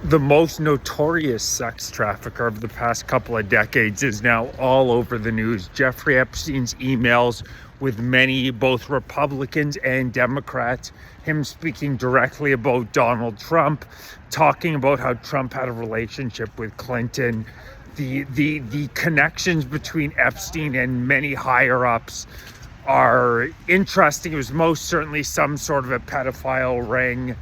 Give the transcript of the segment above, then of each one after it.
The most notorious sex trafficker of the past couple of decades is now all over the news. Jeffrey Epstein's emails with many, both Republicans and Democrats, him speaking directly about Donald Trump, talking about how Trump had a relationship with Clinton, the connections between Epstein and many higher ups are interesting. It was most certainly some sort of a pedophile ring.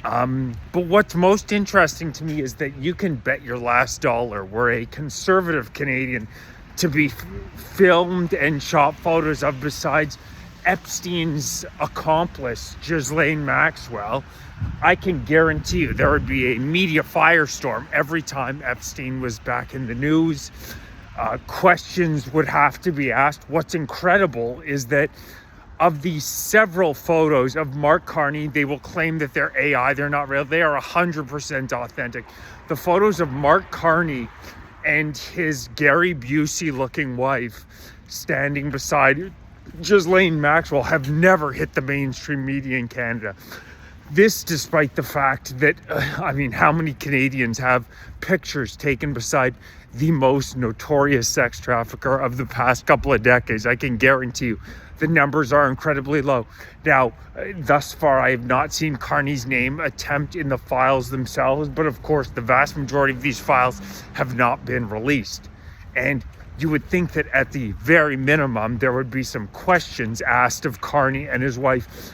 But what's most interesting to me is that you can bet your last dollar were a conservative Canadian to be filmed and shot photos of besides Epstein's accomplice, Ghislaine Maxwell. I can guarantee you there would be a media firestorm every time Epstein was back in the news. Questions would have to be asked. What's incredible is that of these several photos of Mark Carney, they will claim that they're AI, they're not real. They are 100% authentic. The photos of Mark Carney and his Gary Busey-looking wife standing beside Ghislaine Maxwell have never hit the mainstream media in Canada. This despite the fact that, how many Canadians have pictures taken beside the most notorious sex trafficker of the past couple of decades? I can guarantee you the numbers are incredibly low. Now, thus far, I have not seen Carney's name attempt in the files themselves, but of course, the vast majority of these files have not been released. And you would think that at the very minimum, there would be some questions asked of Carney and his wife,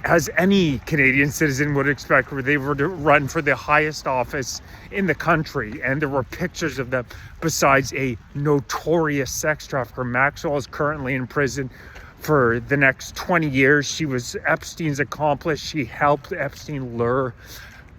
as any Canadian citizen would expect, where they were to run for the highest office in the country, and there were pictures of them besides a notorious sex trafficker. Maxwell is currently in prison for the next 20 years. She was Epstein's accomplice. She helped Epstein lure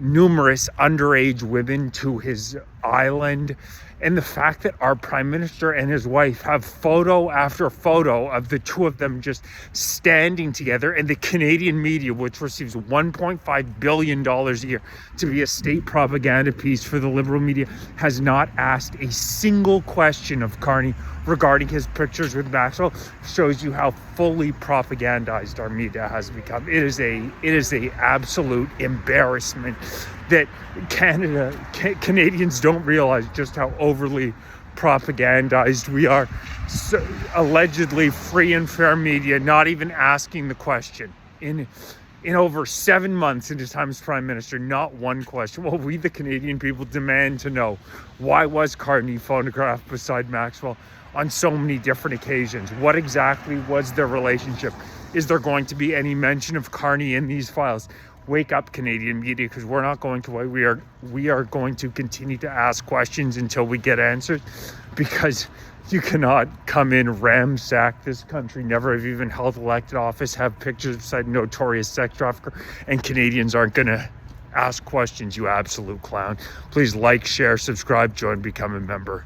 numerous underage women to his island. And the fact that our prime minister and his wife have photo after photo of the two of them just standing together, and the Canadian media, which receives $1.5 billion a year to be a state propaganda piece for the Liberal media, has not asked a single question of Carney regarding his pictures with Maxwell, shows you how fully propagandized our media has become. It is a absolute embarrassment that Canadians don't realize just how overly propagandized we are. So, allegedly free and fair media not even asking the question. In over 7 months in his time as Prime Minister, not one question. Well, we the Canadian people demand to know, why was Carney photographed beside Maxwell on so many different occasions? What exactly was their relationship? Is there going to be any mention of Carney in these files? Wake up, Canadian media, because we're not going to wait. We are going to continue to ask questions until we get answers, because you cannot come in, ransack this country, never have even held elected office, have pictures beside notorious sex trafficker, and Canadians aren't going to ask questions, you absolute clown. Please like, share, subscribe, join, become a member.